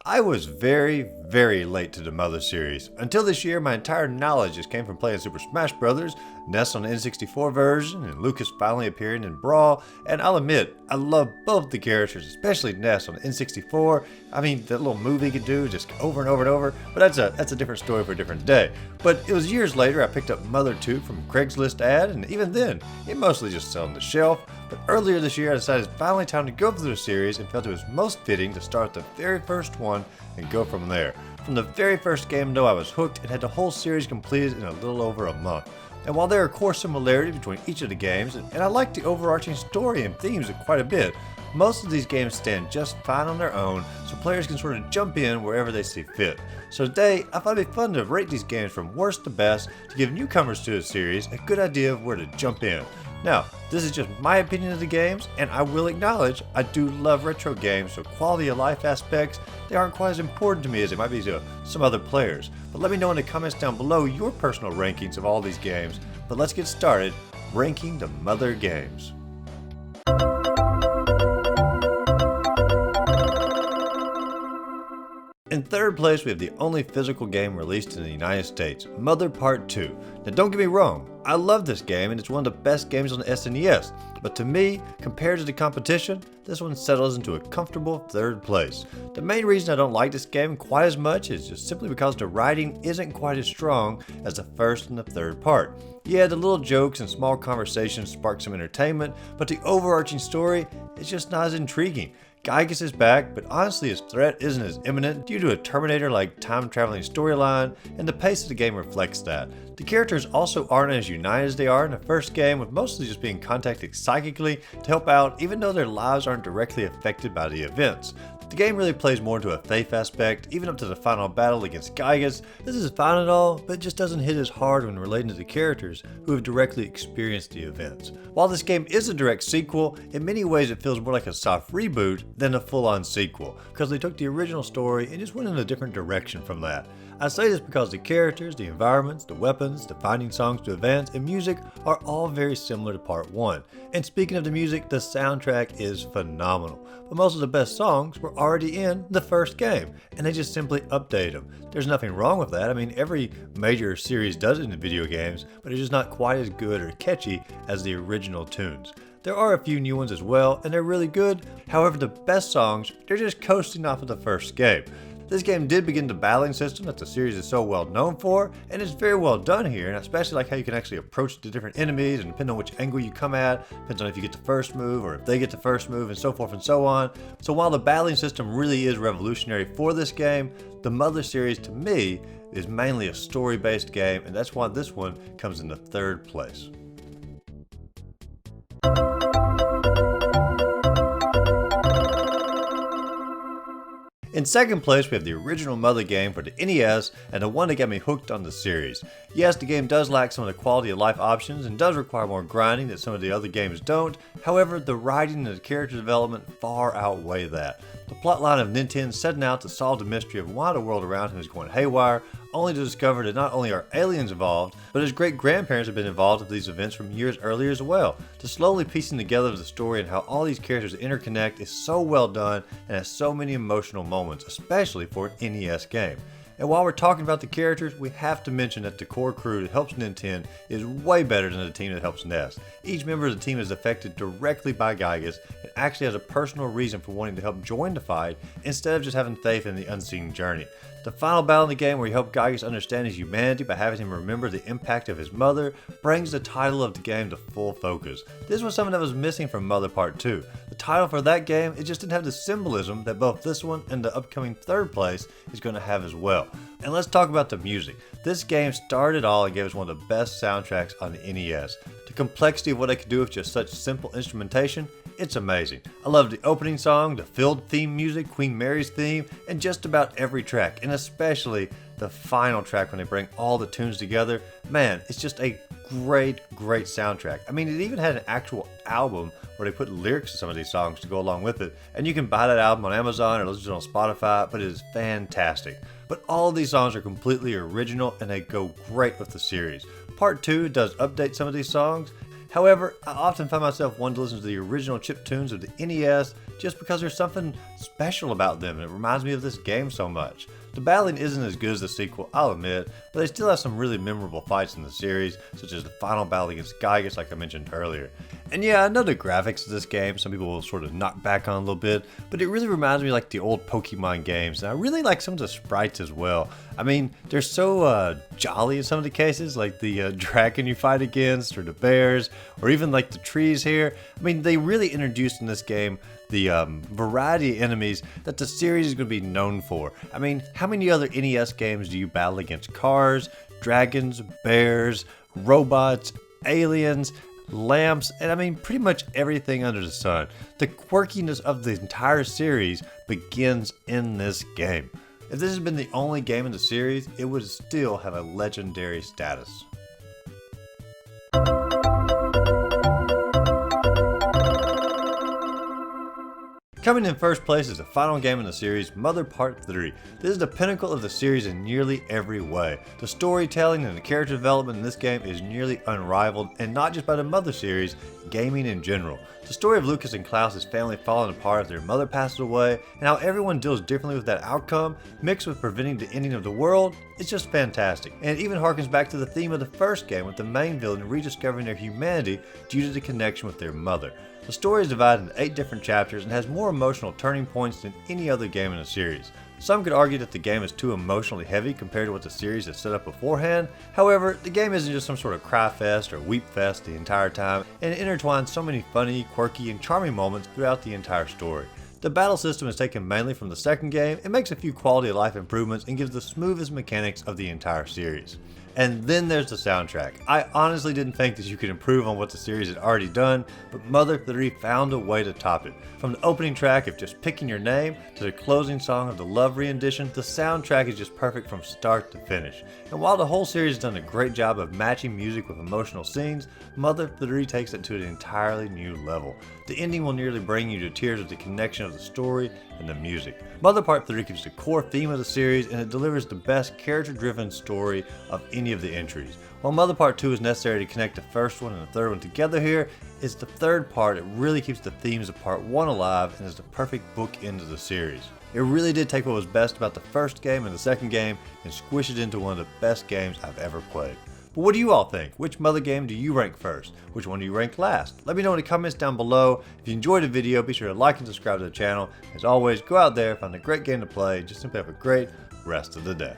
I was very late to the Mother series. Until this year, my entire knowledge just came from playing Super Smash Bros., NES on the N64 version, and Lucas finally appearing in Brawl. And I'll admit, I love both the characters, especially NES on the N64. I mean, that little move he could do just over and over and over, but that's a different story for a different day. But it was years later I picked up Mother 2 from Craigslist ad, and even then, it mostly just sat on the shelf. But earlier this year I decided it's finally time to go through the series and felt it was most fitting to start the very first one and go from there. From the very first game though, I was hooked and had the whole series completed in a little over a month. And while there are core similarities between each of the games, and I like the overarching story and themes quite a bit, most of these games stand just fine on their own, so players can sort of jump in wherever they see fit. So today, I thought it'd be fun to rate these games from worst to best to give newcomers to the series a good idea of where to jump in. Now, this is just my opinion of the games, and I will acknowledge I do love retro games, so quality of life aspects, they aren't quite as important to me as they might be to some other players. But let me know in the comments down below your personal rankings of all these games. But let's get started ranking the Mother games. In third place, we have the only physical game released in the United States, Mother Part 2. Now don't get me wrong, I love this game and it's one of the best games on the SNES, but to me, compared to the competition, this one settles into a comfortable third place. The main reason I don't like this game quite as much is just simply because the writing isn't quite as strong as the first and the third part. Yeah, the little jokes and small conversations spark some entertainment, but the overarching story is just not as intriguing. Gygas is back, but honestly his threat isn't as imminent due to a Terminator-like time-traveling storyline, and the pace of the game reflects that. The characters also aren't as united as they are in the first game, with mostly just being contacted psychically to help out even though their lives aren't directly affected by the events. The game really plays more into a faith aspect, even up to the final battle against Gygas. This is fine and all, but it just doesn't hit as hard when relating to the characters who have directly experienced the events. While this game is a direct sequel, in many ways it feels more like a soft reboot than a full-on sequel, because they took the original story and just went in a different direction from that. I say this because the characters, the environments, the weapons, the finding songs to advance, and music are all very similar to Part 1. And speaking of the music, the soundtrack is phenomenal. But most of the best songs were already in the first game, and they just simply updated them. There's nothing wrong with that. I mean, every major series does it in the video games, but it's just not quite as good or catchy as the original tunes. There are a few new ones as well, and they're really good. However, the best songs, they're just coasting off of the first game. This game did begin the battling system that the series is so well known for, and it's very well done here, and I especially like how you can actually approach the different enemies, and depending on which angle you come at, depends on if you get the first move or if they get the first move, and so forth and so on. So while the battling system really is revolutionary for this game, the Mother series to me is mainly a story-based game, and that's why this one comes in the third place. In second place, we have the original Mother game for the NES and the one that got me hooked on the series. Yes, the game does lack some of the quality of life options and does require more grinding that some of the other games don't. However, the writing and the character development far outweigh that. The plotline of Nintendo setting out to solve the mystery of why the world around him is going haywire, only to discover that not only are aliens involved, but his great-grandparents have been involved with these events from years earlier as well. The slowly piecing together of the story and how all these characters interconnect is so well done and has so many emotional moments, especially for an NES game. And while we're talking about the characters, we have to mention that the core crew that helps Nintendo is way better than the team that helps NES. Each member of the team is affected directly by Gygas and actually has a personal reason for wanting to help join the fight instead of just having faith in the unseen journey. The final battle in the game, where you help Gygas understand his humanity by having him remember the impact of his mother, brings the title of the game to full focus. This was something that was missing from Mother Part 2. The title for that game, it just didn't have the symbolism that both this one and the upcoming third place is going to have as well. And let's talk about the music. This game started all and gave us one of the best soundtracks on the NES. The complexity of what they could do with just such simple instrumentation, it's amazing. I love the opening song, the filled theme music, Queen Mary's theme, and just about every track, and especially the final track when they bring all the tunes together. Man, it's just a great soundtrack. I mean, it even had an actual album where they put lyrics to some of these songs to go along with it, and you can buy that album on Amazon or listen to it on Spotify, but it is fantastic. But all of these songs are completely original and they go great with the series. Part 2 does update some of these songs, However, I often find myself wanting to listen to the original chiptunes of the NES just because there's something special about them and it reminds me of this game so much. The battling isn't as good as the sequel, I'll admit, but they still have some really memorable fights in the series, such as the final battle against Gygus like I mentioned earlier. And yeah, I know the graphics of this game, some people will sort of knock back on a little bit, but it really reminds me like the old Pokemon games, and I really like some of the sprites as well. I mean, they're so jolly in some of the cases, like the dragon you fight against, or the bears, or even like the trees here. I mean, they really introduced in this game the variety of enemies that the series is going to be known for. I mean, how many other NES games do you battle against cars, dragons, bears, robots, aliens, lamps, and I mean pretty much everything under the sun? The quirkiness of the entire series begins in this game. If this has been the only game in the series, it would still have a legendary status. Coming in first place is the final game in the series, Mother Part 3. This is the pinnacle of the series in nearly every way. The storytelling and the character development in this game is nearly unrivaled, and not just by the Mother series, gaming in general. The story of Lucas and Klaus's family falling apart after their mother passes away, and how everyone deals differently with that outcome, mixed with preventing the ending of the world, it's just fantastic. And it even harkens back to the theme of the first game, with the main villain rediscovering their humanity due to the connection with their mother. The story is divided into 8 different chapters and has more emotional turning points than any other game in the series. Some could argue that the game is too emotionally heavy compared to what the series has set up beforehand. However, the game isn't just some sort of cry fest or weep fest the entire time, and it intertwines so many funny, quirky, and charming moments throughout the entire story. The battle system is taken mainly from the second game. It makes a few quality of life improvements and gives the smoothest mechanics of the entire series. And then there's the soundtrack. I honestly didn't think that you could improve on what the series had already done, but Mother 3 found a way to top it. From the opening track of Just Picking Your Name to the closing song of the Love rendition, the soundtrack is just perfect from start to finish. And while the whole series has done a great job of matching music with emotional scenes, Mother 3 takes it to an entirely new level. The ending will nearly bring you to tears with the connection of the story and the music. Mother Part 3 keeps the core theme of the series, and it delivers the best character-driven story of any of the entries. While Mother Part 2 is necessary to connect the first one and the third one together here, it's the third part that really keeps the themes of Part 1 alive and is the perfect bookend of the series. It really did take what was best about the first game and the second game and squish it into one of the best games I've ever played. But what do you all think? Which Mother game do you rank first? Which one do you rank last? Let me know in the comments down below. If you enjoyed the video, be sure to like and subscribe to the channel. As always, go out there, find a great game to play, and just simply have a great rest of the day.